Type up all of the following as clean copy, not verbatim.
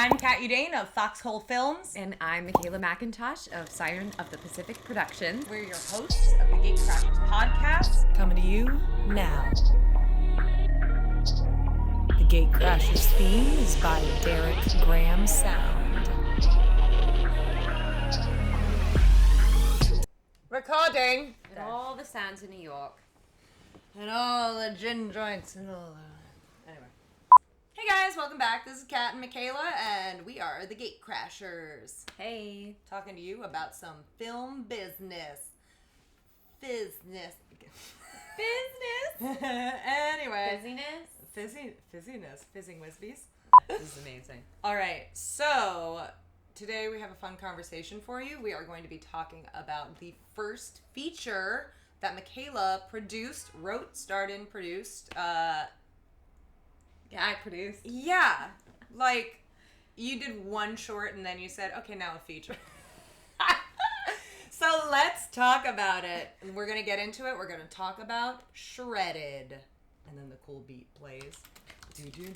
I'm Cat Udane of Foxhole Films. And I'm Makayla McIntosh of Siren of the Pacific Productions. We're your hosts of the GateCrashers Podcast. Coming to you now. The GateCrashers theme is by Derek Graham Sound. Recording. And all the sounds in New York. And all the gin joints and all that. Anyway. Hey guys, welcome back. This is Kat and Makayla, and we are the GateCrashers. Hey. Talking to you about some film business. Business. Anyway. Busyness? Fizziness. Fizzing Whizbees. This is amazing. All right, so today we have a fun conversation for you. We are going to be talking about the first feature that Makayla wrote, starred in, produced. Yeah, I produced. Yeah, like you did one short and then you said, okay, now a feature. So let's talk about it. And we're going to get into it. We're going to talk about Shredded. And then the cool beat plays. Ready.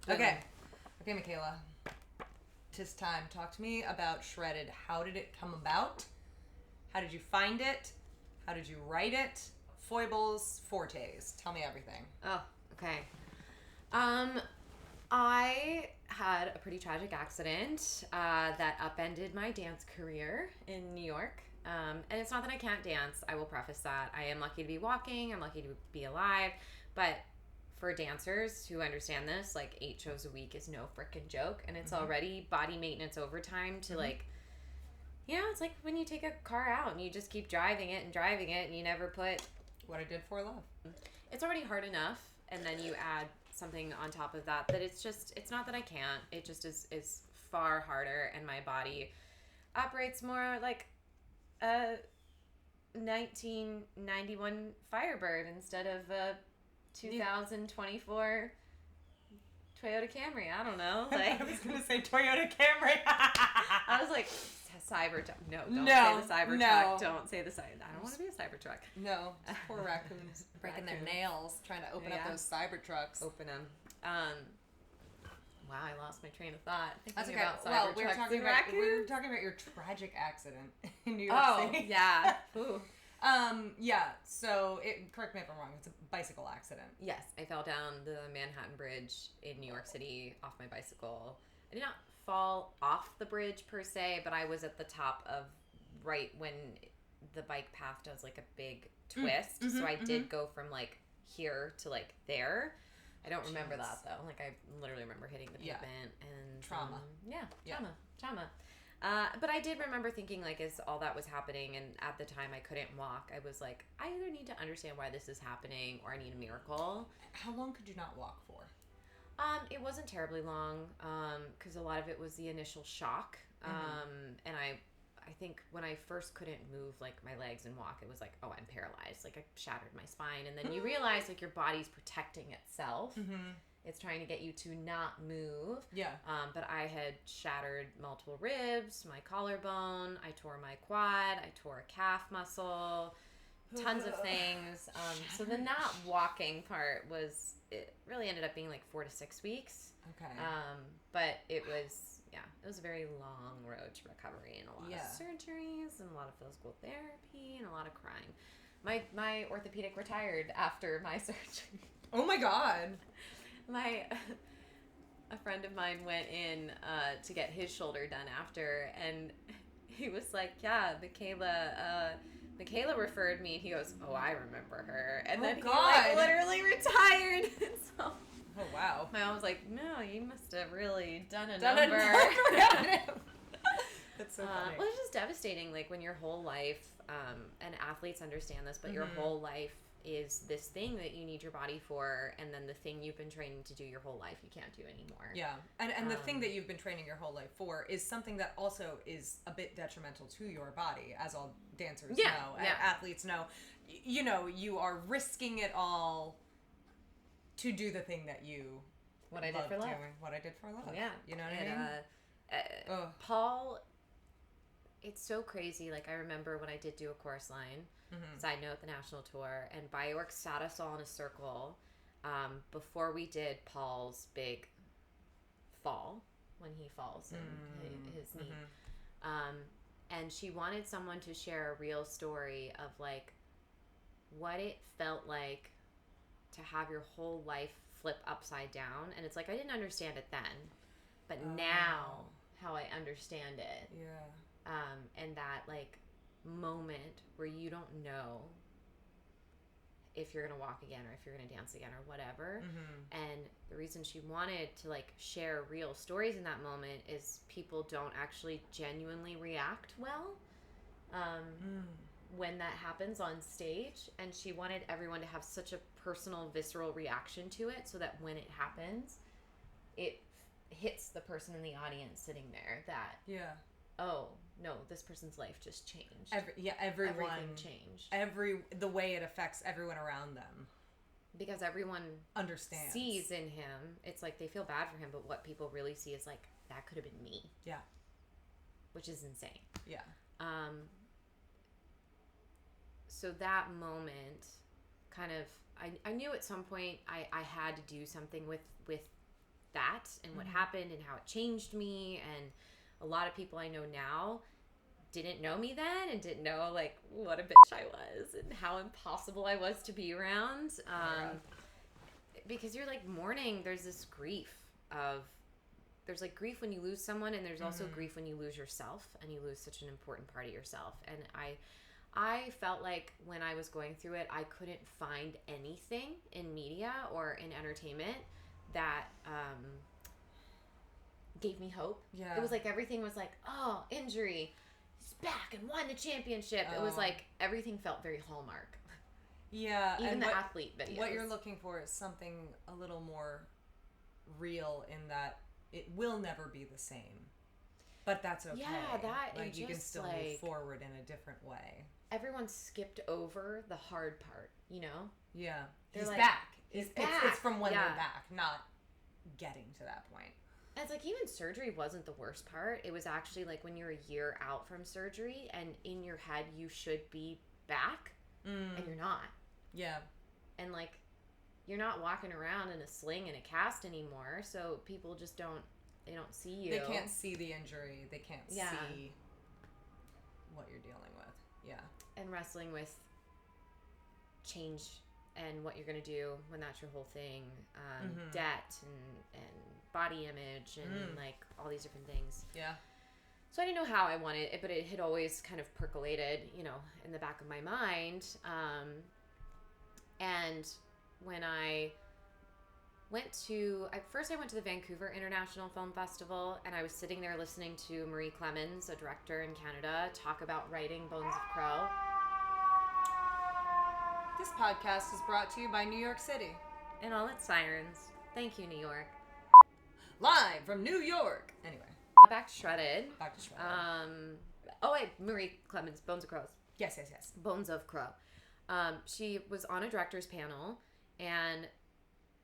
Okay, Makayla. 'Tis time. Talk to me about Shredded. How did it come about? How did you find it? How did you write it? Foibles, fortes. Tell me everything. Oh, okay. I had a pretty tragic accident that upended my dance career in New York. And it's not that I can't dance. I will preface that. I am lucky to be walking. I'm lucky to be alive. But for dancers who understand this, like 8 shows a week is no frickin' joke. And it's already body maintenance overtime to like, you know, it's like when you take a car out and you just keep driving it and you never put What I Did for Love. It's already hard enough. And then you add something on top of that it's not that I can't. It just is far harder. And my body operates more like a 1991 Firebird instead of a 2024 Toyota Camry. I don't know. Like I was gonna say Toyota Camry. I was like Cybertruck. No, don't say the Cybertruck. No. Don't say the Cybertruck. I don't want to be a Cybertruck. No, poor raccoons breaking their nails trying to open up those Cybertrucks. Open them. Wow, I lost my train of thought. That's okay. About Well, we were talking about your tragic accident in New York City. Yeah. Ooh. Yeah. So, correct me if I'm wrong. It's a bicycle accident. Yes, I fell down the Manhattan Bridge in New York City off my bicycle. I did not fall off the bridge per se, but I was at the top of right when the bike path does like a big twist. So I did go from like here to like there. I don't remember that though. Like I literally remember hitting the pavement and trauma. Trauma. But I did remember thinking like as all that was happening, and at the time I couldn't walk. I was like, I either need to understand why this is happening or I need a miracle. How long could you not walk for? It wasn't terribly long, because a lot of it was the initial shock. And I think when I first couldn't move like my legs and walk, it was like, oh, I'm paralyzed. Like I shattered my spine. And then you realize like your body's protecting itself. It's trying to get you to not move. Yeah. But I had shattered multiple ribs, my collarbone, I tore my quad, I tore a calf muscle, tons of things. So the not walking part it really ended up being like 4 to 6 weeks. Okay. But it was a very long road to recovery and a lot of surgeries and a lot of physical therapy and a lot of crying. My orthopedic retired after my surgery. Oh my God. A friend of mine went in to get his shoulder done after, and he was like, yeah, Makayla referred me. He goes, oh, I remember her. And then he like literally retired. So, oh, wow. my mom was like, no, you must have really done a number. That's so funny. Well, it's just devastating, like when your whole life, and athletes understand this, but your whole life is this thing that you need your body for, and then the thing you've been training to do your whole life you can't do anymore. Yeah. And the thing that you've been training your whole life for is something that also is a bit detrimental to your body, as all dancers know and athletes know. You know, you are risking it all to do the thing that you What I did for love. What I did for love. Yeah. You know what I mean? Paul, it's so crazy. Like I remember when I did do a chorus line, side note, the national tour, and Bjork sat us all in a circle before we did Paul's big fall, when he falls in his knee. And she wanted someone to share a real story of like what it felt like to have your whole life flip upside down. And it's like, I didn't understand it then, but now how I understand it. Yeah. And that like moment where you don't know if you're going to walk again or if you're going to dance again or whatever. And the reason she wanted to like share real stories in that moment is people don't actually genuinely react well when that happens on stage. And she wanted everyone to have such a personal, visceral reaction to it so that when it happens, it hits the person in the audience sitting there that, oh, no, this person's life just changed. Everyone changed. The way it affects everyone around them. Because everyone understands. Sees in him, it's like they feel bad for him, but what people really see is like, that could have been me. Yeah. Which is insane. Yeah. So that moment kind of, I knew at some point I had to do something with that and what happened and how it changed me. And a lot of people I know now didn't know me then and didn't know like what a bitch I was and how impossible I was to be around. Because you're like mourning, there's this grief of, there's like grief when you lose someone, and there's also grief when you lose yourself and you lose such an important part of yourself. And I felt like when I was going through it, I couldn't find anything in media or in entertainment that gave me hope. Yeah. It was like everything was like, oh, injury, he's back and won the championship. It was like everything felt very Hallmark. Yeah. Even the athlete videos. What you're looking for is something a little more real in that it will never be the same. But that's okay. Yeah, that like you can still move forward in a different way. Everyone skipped over the hard part, you know? Yeah. They're he's like, back. He's back. It's from when they're back, not getting to that point. And it's like even surgery wasn't the worst part. It was actually like when you're a year out from surgery and in your head you should be back and you're not. Yeah. And like you're not walking around in a sling and a cast anymore, so people just don't see you. They can't see the injury. They can't see what you're dealing with. Yeah. And wrestling with change and what you're going to do when that's your whole thing. Debt and body image and like all these different things. Yeah. So I didn't know how I wanted it, but it had always kind of percolated, you know, in the back of my mind. And when I went to the Vancouver International Film Festival, and I was sitting there listening to Marie Clemens, a director in Canada, talk about writing Bones of Crow. This podcast is brought to you by New York City. And all its sirens. Thank you, New York. Live from New York. Anyway. Back to Shredded. Marie Clemens, Bones of Crow. Yes. Bones of Crow. She was on a director's panel, and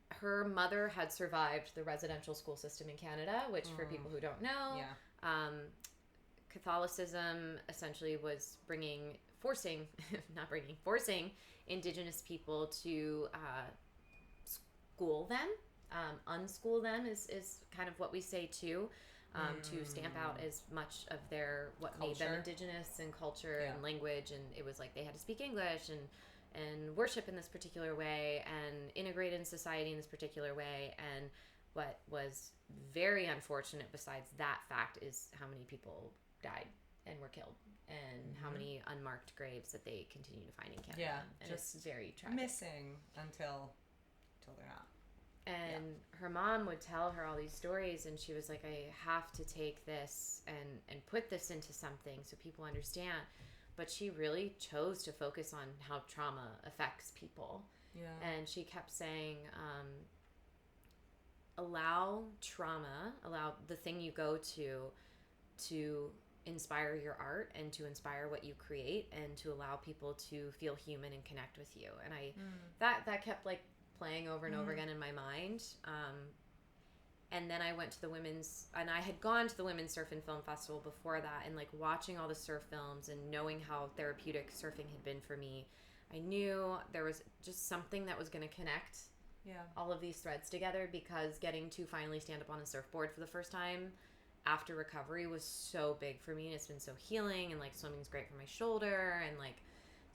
her mother had survived the residential school system in Canada, which for people who don't know, Catholicism essentially was forcing Indigenous people to school them. Unschool them is kind of what we say too, to stamp out as much of what culture. Made them Indigenous and culture and language, and it was like they had to speak English and worship in this particular way and integrate in society in this particular way. And what was very unfortunate besides that fact is how many people died and were killed and how many unmarked graves that they continue to find in Canada. Yeah, and just it's very tragic. Missing until they're not. And her mom would tell her all these stories, and she was like, I have to take this and put this into something so people understand. But she really chose to focus on how trauma affects people. Yeah. And she kept saying, allow the thing you go to inspire your art and to inspire what you create and to allow people to feel human and connect with you. And that kept like playing over and over again in my mind. And then I went to I had gone to the Women's Surf and Film Festival before that, and like watching all the surf films and knowing how therapeutic surfing had been for me, I knew there was just something that was going to connect all of these threads together, because getting to finally stand up on a surfboard for the first time after recovery was so big for me, and it's been so healing, and like swimming's great for my shoulder, and like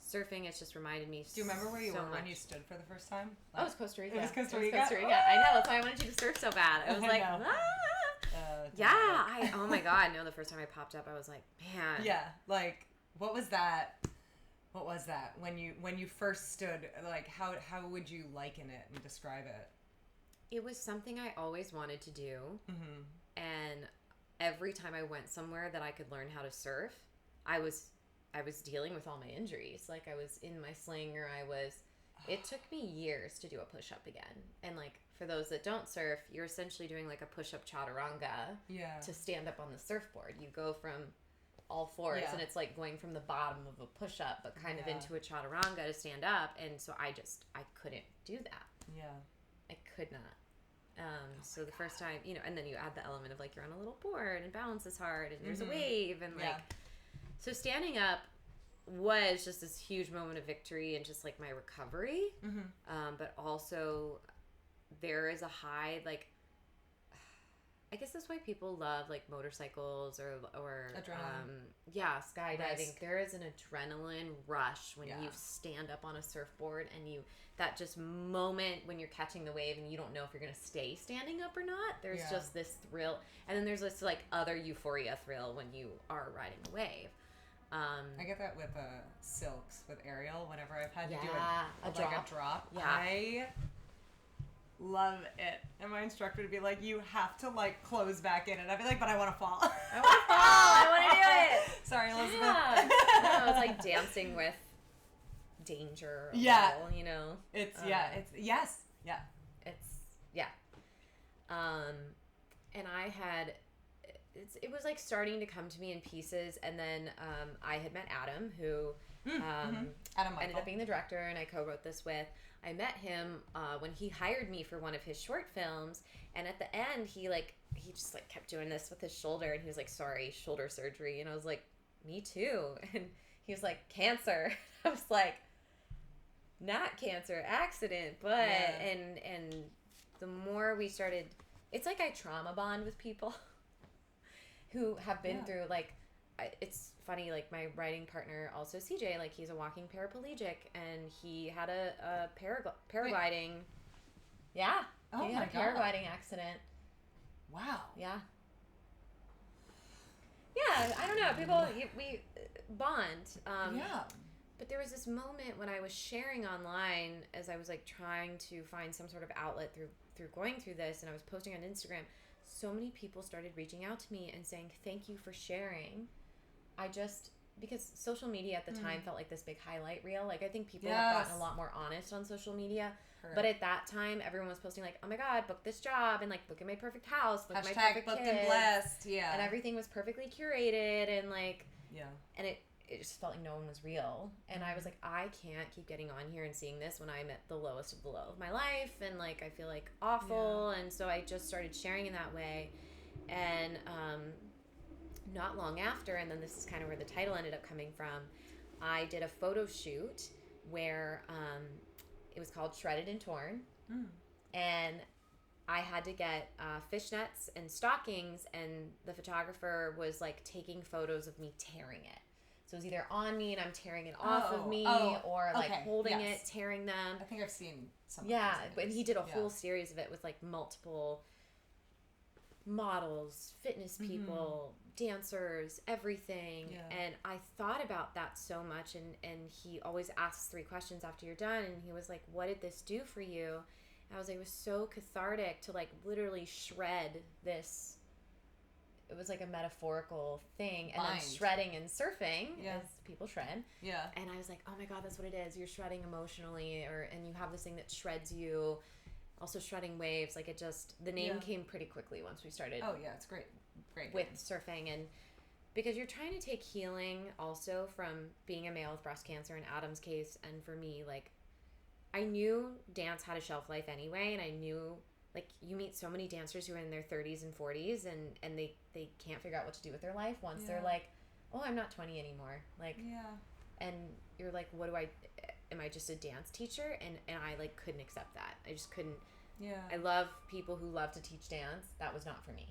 surfing, it's just reminded me. Do you remember where you were much. when you stood for the first time? Like, it was Costa Rica. It was Costa Rica. I know, that's why I wanted you to surf so bad. I was like, oh my god, no, the first time I popped up, I was like, man. Yeah, like, what was that? What was that when you first stood? Like, how would you liken it and describe it? It was something I always wanted to do, and every time I went somewhere that I could learn how to surf, I was dealing with all my injuries. Like, I was in my sling, or it took me years to do a push-up again. And like, for those that don't surf, you're essentially doing like a push-up chaturanga to stand up on the surfboard. You go from all fours, and it's like going from the bottom of a push-up, but kind of into a chaturanga to stand up. And so I couldn't do that. Yeah. I could not. So the first time, and then you add the element of like, you're on a little board and balance is hard and there's a wave, and like, so standing up was just this huge moment of victory and just like my recovery. But also there is a high, like, I guess that's why people love like motorcycles or adrenaline. Skydiving. Risk. There is an adrenaline rush when you stand up on a surfboard, and that just moment when you're catching the wave and you don't know if you're going to stay standing up or not. There's just this thrill, and then there's this like other euphoria thrill when you are riding a wave. I get that with silks with Ariel. Whenever I've had to do a drop, I love it. And my instructor would be like, you have to like close back in, and I'd be like, but I want to fall. I want to do it. Sorry, Elizabeth. Yeah. No, it's like dancing with danger. Little, It's and I had. It was like starting to come to me in pieces, and then I had met Adam, who ended up being the director, and I co-wrote this with. I met him when he hired me for one of his short films, and at the end he just like kept doing this with his shoulder, and he was like, sorry, shoulder surgery, and I was like, me too, and he was like, cancer. I was like, not cancer, accident, but and the more we started, it's like I trauma bond with people who have been through, like, it's funny, like, my writing partner, also CJ, like, he's a walking paraplegic, and he had a paragliding. Yeah. Oh, he had a paragliding accident. Wow. Yeah. Yeah, I don't know. People, we bond. But there was this moment when I was sharing online as I was, like, trying to find some sort of outlet through going through this, and I was posting on Instagram. So many people started reaching out to me and saying, thank you for sharing. Because social media at the time felt like this big highlight reel. Like, I think people have gotten a lot more honest on social media. Correct. But at that time, everyone was posting like, oh my God, book this job, and like, look at my perfect house, look at my perfect booked kids. And blessed, and everything was perfectly curated, and like, and it just felt like no one was real. And I was like, I can't keep getting on here and seeing this when I'm at the lowest of the low of my life, and like, I feel like awful. And so I just started sharing in that way. And not long after, and then this is kind of where the title ended up coming from, I did a photo shoot where it was called Shredded and Torn. And I had to get fishnets and stockings, and the photographer was like taking photos of me tearing it. So it was either on me and I'm tearing it off of me, or like holding it, tearing them. I think I've seen some. Yeah, but he did a whole series of it with like multiple models, fitness people, dancers, everything. And I thought about that so much, and he always asks 3 questions after you're done, and he was like, what did this do for you? And I was like, it was so cathartic to like literally shred this. It was like a metaphorical thing, and then shredding and surfing, as people shred. Yeah. And I was like, oh my God, that's what it is. You're shredding emotionally, and you have this thing that shreds you. Also shredding waves, like, it just, the name came pretty quickly once we started. Oh yeah, it's great with surfing, and because you're trying to take healing also from being a male with breast cancer in Adam's case, and for me, like, I knew dance had a shelf life anyway, and I knew, like, you meet so many dancers who are in their 30s and 40s, and they can't figure out what to do with their life once they're like, oh, I'm not 20 anymore, like, and you're like, what do I, am I just a dance teacher? And I like couldn't accept that. I just couldn't. Yeah. I love people who love to teach dance. That was not for me.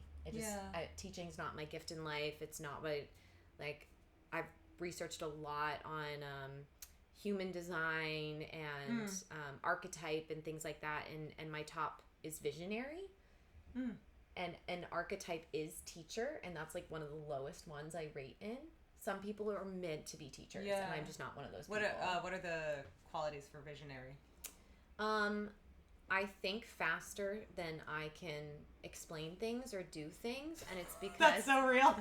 Teaching's not my gift in life. It's not what, like, I've researched a lot on human design and archetype and things like that. And my top is visionary. And an archetype is teacher. And that's like one of the lowest ones I rate in. Some people are meant to be teachers. And I'm just not one of those people. What are the qualities for visionary? I think faster than I can explain things or do things, and it's because that's so real.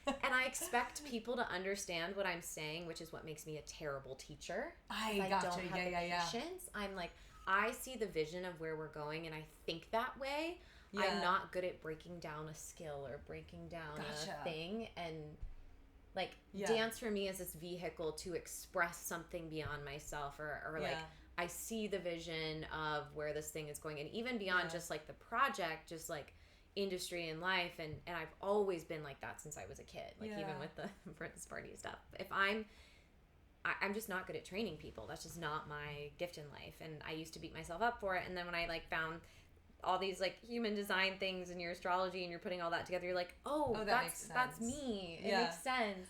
And I expect people to understand what I'm saying, which is what makes me a terrible teacher. I don't have the patience. I'm like, I see the vision of where we're going, and I think that way. Yeah. I'm not good at breaking down a skill or breaking down a thing, and like dance for me is this vehicle to express something beyond myself, or like. I see the vision of where this thing is going, and even beyond just like the project, just like industry and life, and I've always been like that since I was a kid, like even with the Princess Party stuff. If I'm just not good at training people. That's just not my gift in life, and I used to beat myself up for it. And then when I like found all these like human design things in your astrology and you're putting all that together, you're like, oh that makes sense. That's me. It makes sense.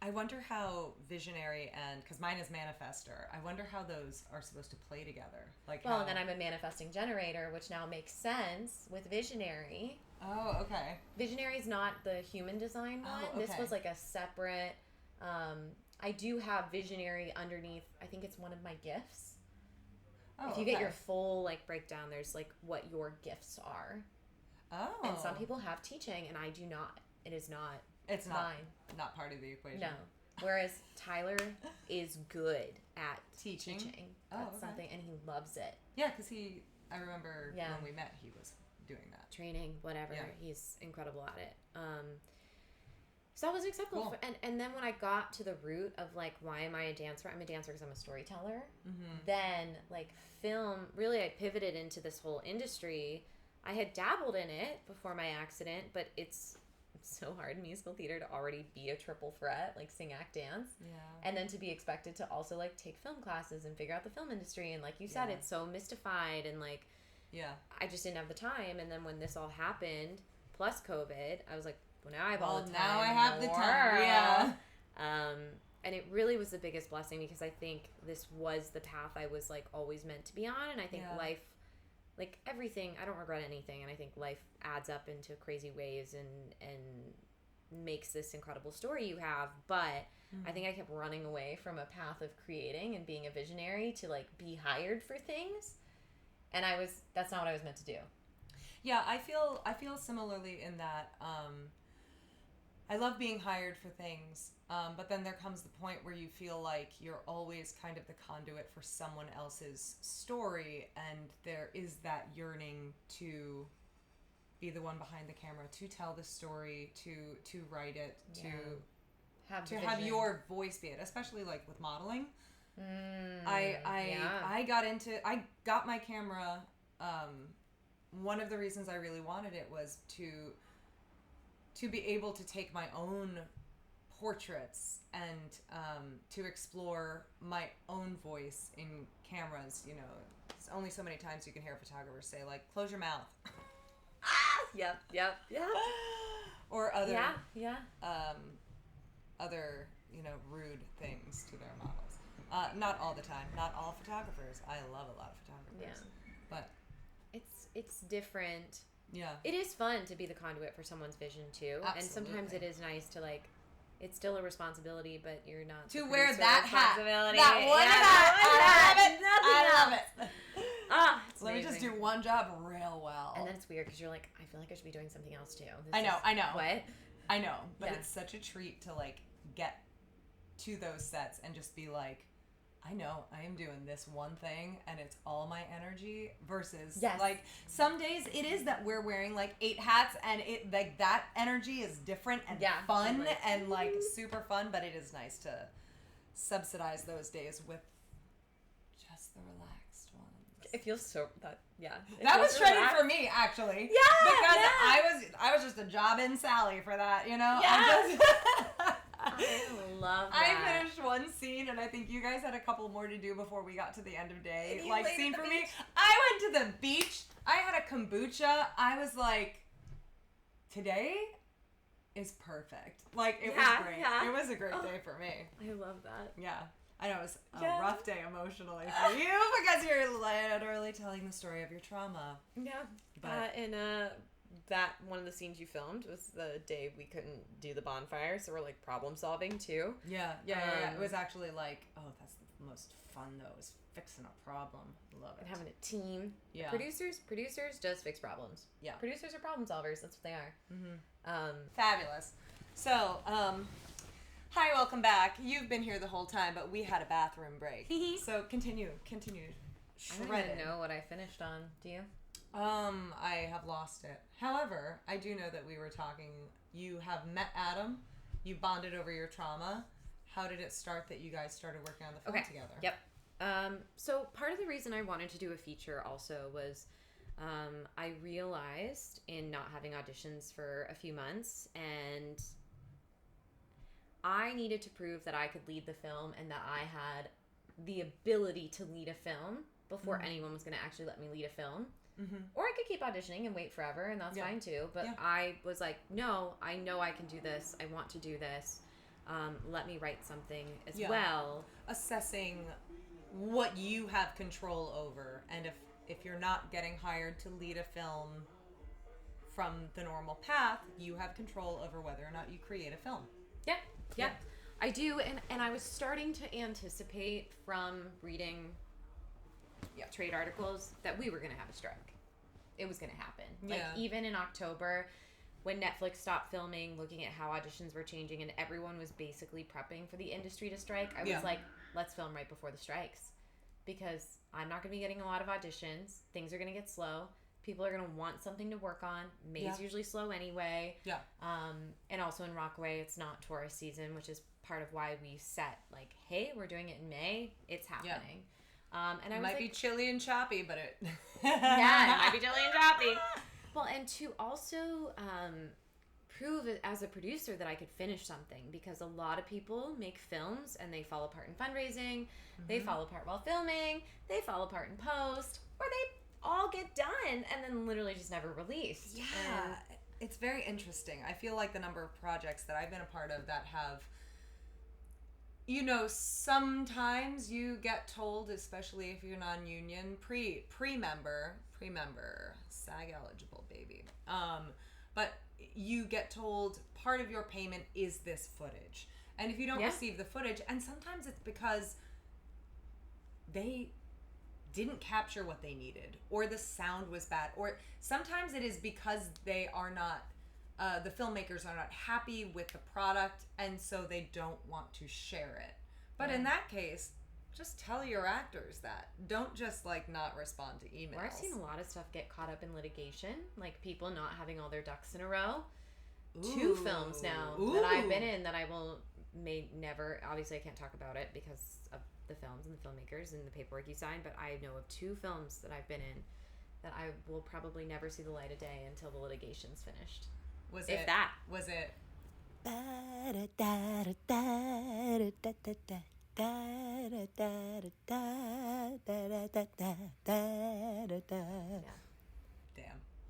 I wonder how visionary and, because mine is manifestor, I wonder how those are supposed to play together. Well, and then I'm a manifesting generator, which now makes sense with visionary. Oh, okay. Visionary is not the human design one. Oh, okay. This was like a separate, I do have visionary underneath. I think it's one of my gifts. Oh, if you get your full like breakdown, there's like what your gifts are. Oh. And some people have teaching, and I do not. It is not. It's mine. Not part of the equation. No. Whereas Tyler is good at teaching. That's something, and he loves it. Yeah, because I remember when we met, he was doing that. Training, whatever. Yeah. He's incredible at it. So that was acceptable. Cool. And then when I got to the root of like, why am I a dancer? I'm a dancer because I'm a storyteller. Mm-hmm. Then like film, really I pivoted into this whole industry. I had dabbled in it before my accident, but it's so hard in musical theater to already be a triple threat, like sing, act, dance. Yeah. And then to be expected to also like take film classes and figure out the film industry. And like you said, it's so mystified, and like, I just didn't have the time. And then when this all happened, plus COVID, I was like, well, now I have all the time. Now I have the time. Yeah. And it really was the biggest blessing, because I think this was the path I was like always meant to be on. And I think life, like everything, I don't regret anything. And I think life adds up into crazy ways and makes this incredible story you have. But I think I kept running away from a path of creating and being a visionary to like be hired for things. And that's not what I was meant to do. Yeah, I feel similarly in that I love being hired for things, but then there comes the point where you feel like you're always kind of the conduit for someone else's story, and there is that yearning to be the one behind the camera, to tell the story, to write it, to have your voice be it, especially like with modeling. I got my camera. One of the reasons I really wanted it was to be able to take my own portraits and to explore my own voice in cameras. You know, there's only so many times you can hear a photographer say like, "Close your mouth." Yep. Or other other rude things to their models. Not all the time. Not all photographers. I love a lot of photographers. Yeah. But it's different. Yeah. It is fun to be the conduit for someone's vision too. Absolutely. And sometimes it is nice to like, it's still a responsibility, but you're not to wear that hat. That one hat. I love it. It's Let amazing. me just do one job real well. And then it's weird because you're like, I feel like I should be doing something else too. I know. What? I know, but it's such a treat to like get to those sets and just be like, I know I am doing this one thing and it's all my energy versus like some days it is that we're wearing like 8 hats and it like that energy is different and fun totally. And like super fun, but it is nice to subsidize those days with just the relaxed ones. It feels so that that was training for me actually. Yeah. Because I was just a job in Sally for that, you know? Yeah. I love that. I finished one scene, and I think you guys had a couple more to do before we got to the end of day. Like, scene for me. I went to the beach. I had a kombucha. I was like, today is perfect. Like, it was great. Yeah. It was a great day for me. I love that. Yeah. I know it was a rough day emotionally for you because you're literally telling the story of your trauma. Yeah. But that one of the scenes you filmed was the day we couldn't do the bonfire, so we're like problem solving too. Yeah. It was actually like, oh, that's the most fun though, is fixing a problem. Love it. And having a team. Yeah. Producers just fix problems. Yeah. Producers are problem solvers. That's what they are. Mm-hmm. Fabulous. So, hi, welcome back. You've been here the whole time, but we had a bathroom break. So continue. I don't even know what I finished on. Do you? I have lost it. However, I do know that we were talking. You have met Adam. You bonded over your trauma. How did it start that you guys started working on the film together? Yep. So part of the reason I wanted to do a feature also was I realized in not having auditions for a few months, and I needed to prove that I could lead the film and that I had the ability to lead a film before anyone was going to actually let me lead a film. Mm-hmm. Or I could keep auditioning and wait forever, and that's fine too. But I was like, no, I know I can do this. I want to do this. Let me write something as well. Assessing what you have control over, and if you're not getting hired to lead a film from the normal path, you have control over whether or not you create a film. Yeah. I do, and I was starting to anticipate from reading trade articles that we were going to have a strike. It was going to happen. Like, even in October, when Netflix stopped filming, looking at how auditions were changing, and everyone was basically prepping for the industry to strike, I was like, let's film right before the strikes. Because I'm not going to be getting a lot of auditions. Things are going to get slow. People are going to want something to work on. May's usually slow anyway. Yeah. And also in Rockaway, it's not tourist season, which is part of why we set, like, hey, we're doing it in May. It's happening. And I was might be chilly and choppy, but it... it might be chilly and choppy. Well, and to also prove it as a producer that I could finish something, because a lot of people make films and they fall apart in fundraising, they fall apart while filming, they fall apart in post, or they all get done and then literally just never released. Yeah, it's very interesting. I feel like the number of projects that I've been a part of that have, you know, sometimes you get told, especially if you're non-union, pre-member, SAG eligible, baby. But you get told part of your payment is this footage. And if you don't receive the footage, and sometimes it's because they didn't capture what they needed, or the sound was bad, or sometimes it is because they are not, the filmmakers are not happy with the product, and so they don't want to share it. But in that case, just tell your actors that. Don't just, like, not respond to emails. Or I've seen a lot of stuff get caught up in litigation, like people not having all their ducks in a row. Ooh. 2 films now that I've been in that I may never, obviously I can't talk about it because of the films and the filmmakers and the paperwork you sign, but I know of 2 films that I've been in that I will probably never see the light of day until the litigation's finished. Was it? Damn.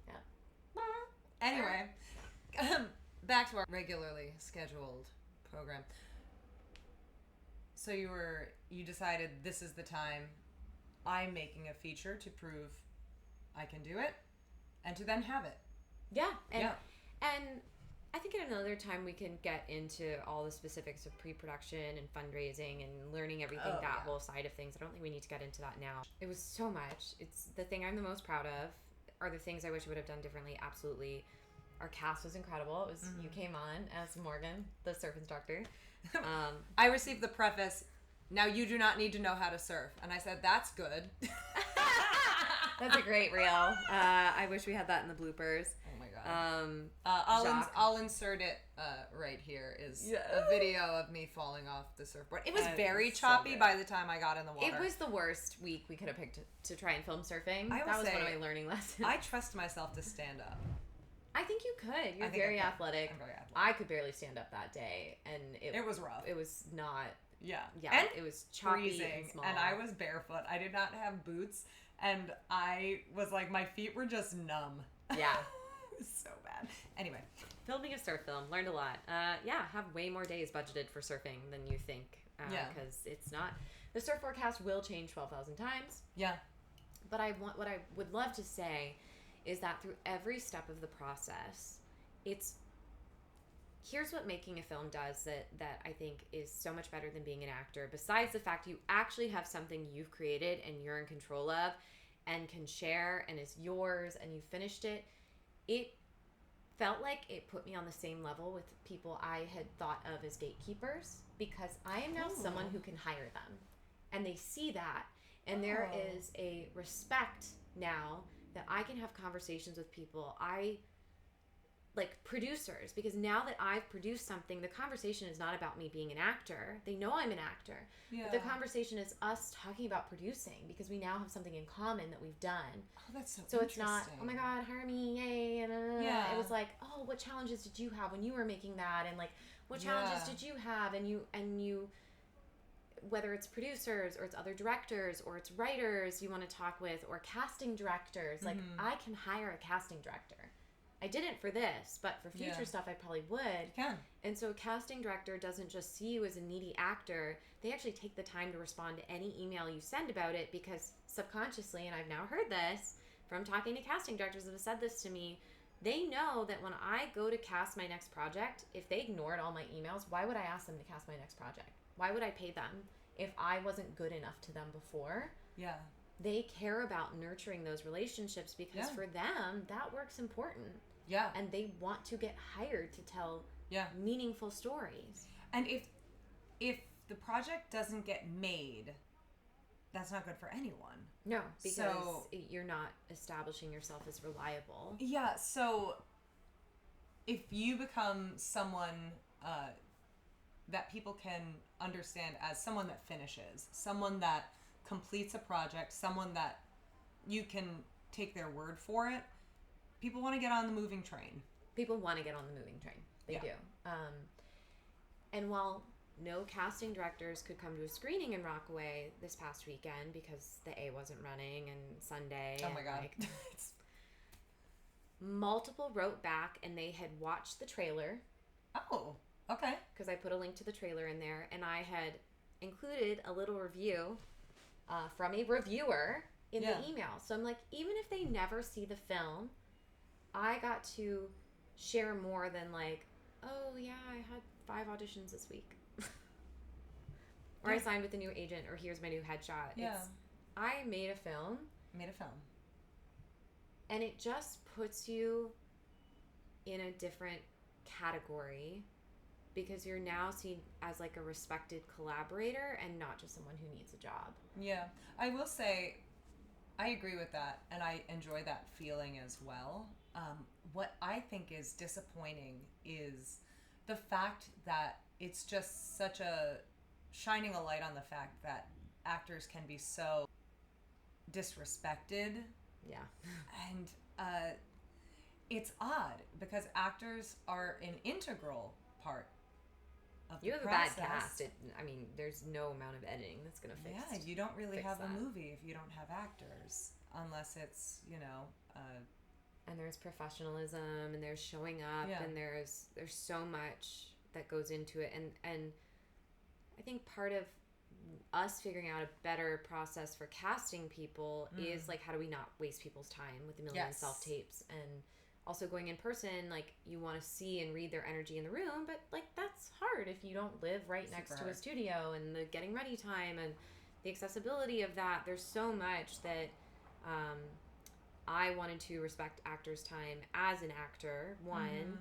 Yeah. Anyway, back to our regularly scheduled program. So you decided this is the time. I'm making a feature to prove I can do it, and to then have it. Yeah, and I think at another time we can get into all the specifics of pre-production and fundraising and learning everything whole side of things. I don't think we need to get into that now. It was so much. It's the thing I'm the most proud of. Are there things I wish I would have done differently? Absolutely. Our cast was incredible. It was you came on as Morgan, the surf instructor. I received the preface, "Now you do not need to know how to surf," and I said, "That's good." That's a great reel. I wish we had that in the bloopers. Oh my god. I'll insert it right here. Is a video of me falling off the surfboard. It was very choppy by the time I got in the water. It was the worst week we could have picked to try and film surfing. That was one of my learning lessons. I trust myself to stand up. I think you could. You're very athletic. I'm very athletic. I could barely stand up that day, and it was rough. It was not. Yeah. And it was choppy freezing, and small. and I was barefoot. I did not have boots, and I was like, my feet were just numb. Yeah. It was so bad. Anyway. Filming a surf film. Learned a lot. Have way more days budgeted for surfing than you think. Because it's not... The surf forecast will change 12,000 times. Yeah. But what I would love to say is that through every step of the process, here's what making a film does that I think is so much better than being an actor. Besides the fact you actually have something you've created and you're in control of and can share and is yours and you finished it, it felt like it put me on the same level with people I had thought of as gatekeepers, because I am now someone who can hire them. And they see that. And there is a respect now that I can have conversations with people. Like producers, because now that I've produced something, the conversation is not about me being an actor. They know I'm an actor. Yeah. But the conversation is us talking about producing, because we now have something in common that we've done. Oh, that's so interesting. It's not, oh my God, hire me, yay. And it was like, oh, what challenges did you have when you were making that? And like, what challenges did you have? And you, whether it's producers or it's other directors or it's writers you want to talk with or casting directors, like I can hire a casting director. I didn't for this, but for future stuff I probably would. You can. And so a casting director doesn't just see you as a needy actor. They actually take the time to respond to any email you send about it, because subconsciously, and I've now heard this from talking to casting directors that have said this to me, they know that when I go to cast my next project, if they ignored all my emails, why would I ask them to cast my next project? Why would I pay them if I wasn't good enough to them before? Yeah. They care about nurturing those relationships, because for them, that work's important. Yeah. And they want to get hired to tell meaningful stories. And if the project doesn't get made, that's not good for anyone. No, because you're not establishing yourself as reliable. Yeah, so if you become someone that people can understand as someone that finishes, someone that completes a project, someone that you can take their word for it, people want to get on the moving train. People want to get on the moving train. They do. And while no casting directors could come to a screening in Rockaway this past weekend because the A wasn't running and Sunday. Oh my God. Like, multiple wrote back and they had watched the trailer. Oh, okay. Because I put a link to the trailer in there, and I had included a little review from a reviewer in the email. So I'm like, even if they never see the film, I got to share more than like, oh yeah, I had 5 auditions this week. Or I signed with a new agent, or here's my new headshot. Yeah. I made a film. And it just puts you in a different category, because you're now seen as like a respected collaborator and not just someone who needs a job. Yeah. I will say, I agree with that, and I enjoy that feeling as well. What I think is disappointing is the fact that it's just such a shining a light on the fact that actors can be so disrespected. Yeah. And it's odd, because actors are an integral part of the process. You have a bad cast. There's no amount of editing that's going to fix Yeah, you don't really have that. a movie if you don't have actors, unless it's, and there's professionalism, and there's showing up, and there's so much that goes into it, and I think part of us figuring out a better process for casting people is like, how do we not waste people's time with a million self-tapes, and also going in person, like you want to see and read their energy in the room, but like that's hard if you don't live right next to a studio, and the getting ready time and the accessibility of that. There's so much that I wanted to respect actors' time as an actor, one.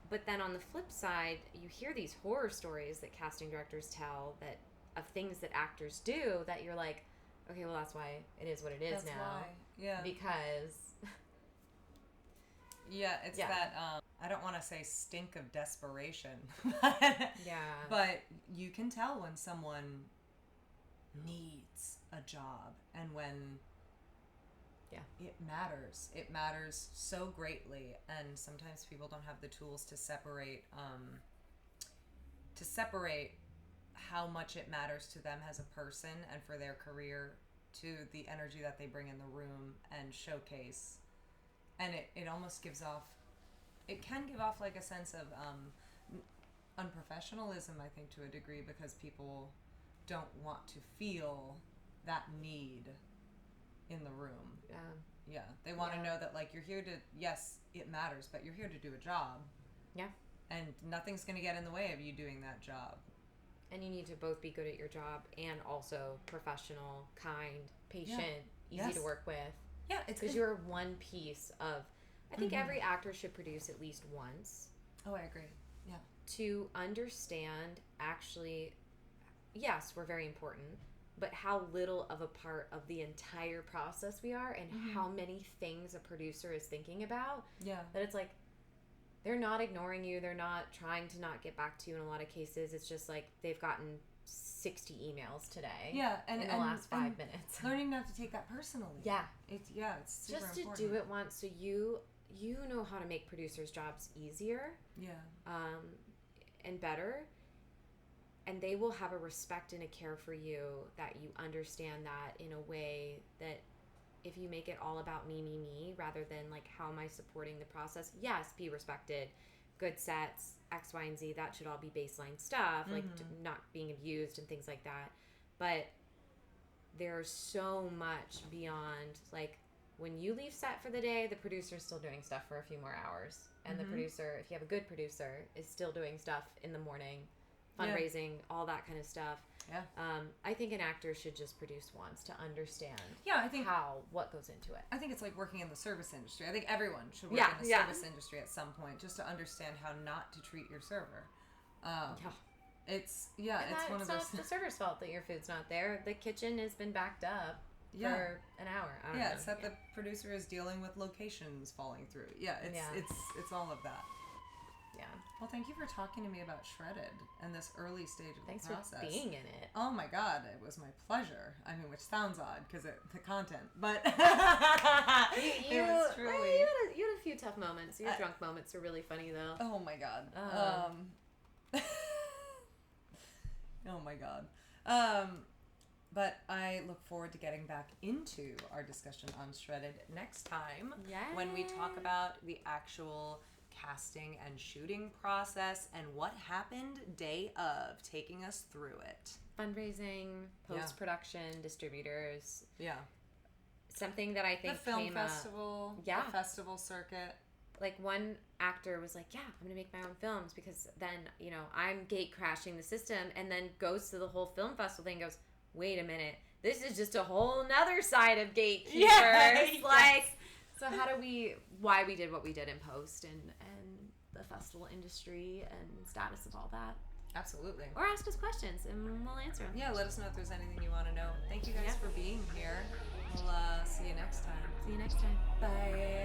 But then on the flip side, you hear these horror stories that casting directors tell that of things that actors do that you're like, okay, well that's why it is what it is that's now. Why. Yeah. Because it's that I don't want to say stink of desperation. Yeah. But you can tell when someone needs a job, and when it matters. It matters so greatly, and sometimes people don't have the tools to separate how much it matters to them as a person and for their career to the energy that they bring in the room and showcase. And it almost gives off, it can give off like a sense of unprofessionalism, I think, to a degree, because people don't want to feel that need in the room. Yeah. They want to know that, like, you're here to, yes, it matters, but you're here to do a job. Yeah. And nothing's going to get in the way of you doing that job. And you need to both be good at your job and also professional, kind, patient, easy to work with. Yeah, it's because you're one piece of, I think every actor should produce at least once. Oh, I agree. Yeah. To understand, actually, yes, we're very important, but how little of a part of the entire process we are, and how many things a producer is thinking about. Yeah. That it's like, they're not ignoring you. They're not trying to not get back to you in a lot of cases. It's just like they've gotten 60 emails today. Yeah, and in the last 5 minutes. Learning not to take that personally. Yeah. It's super just important. To do it once so you know how to make producers' jobs easier. Yeah. And better. And they will have a respect and a care for you that you understand that in a way that if you make it all about me, rather than like, how am I supporting the process? Yes, be respected. Good sets, X, Y, and Z. That should all be baseline stuff, like not being abused and things like that. But there's so much beyond, like, when you leave set for the day, the producer's still doing stuff for a few more hours. And the producer, if you have a good producer, is still doing stuff in the morning, fundraising, all that kind of stuff. Yeah. I think an actor should just produce once to understand I think what goes into it. I think it's like working in the service industry. I think everyone should work in the service industry at some point, just to understand how not to treat your server. It's one of those. It's not the server's fault that your food's not there. The kitchen has been backed up for an hour. I don't know. It's that the producer is dealing with locations falling through. It's all of that. Yeah. Well, thank you for talking to me about Shredded and this early stage of the process. Thanks for being in it. Oh my God, it was my pleasure. I mean, which sounds odd because the content, but it was truly. You had a few tough moments. Your drunk moments are really funny though. Oh my God. Oh my God. But I look forward to getting back into our discussion on Shredded next time when we talk about the actual casting and shooting process and what happened day of, taking us through it. Fundraising, post-production, distributors. Yeah. Something that I think the film festival, the festival circuit. Like, one actor was like, I'm going to make my own films because then, I'm gate crashing the system, and then goes to the whole film festival thing and goes, wait a minute, this is just a whole nother side of gatekeepers. So why we did what we did in post and the festival industry and status of all that. Absolutely. Or ask us questions and we'll answer them. Yeah, let us know if there's anything you want to know. Thank you guys for being here. We'll see you next time. See you next time. Bye.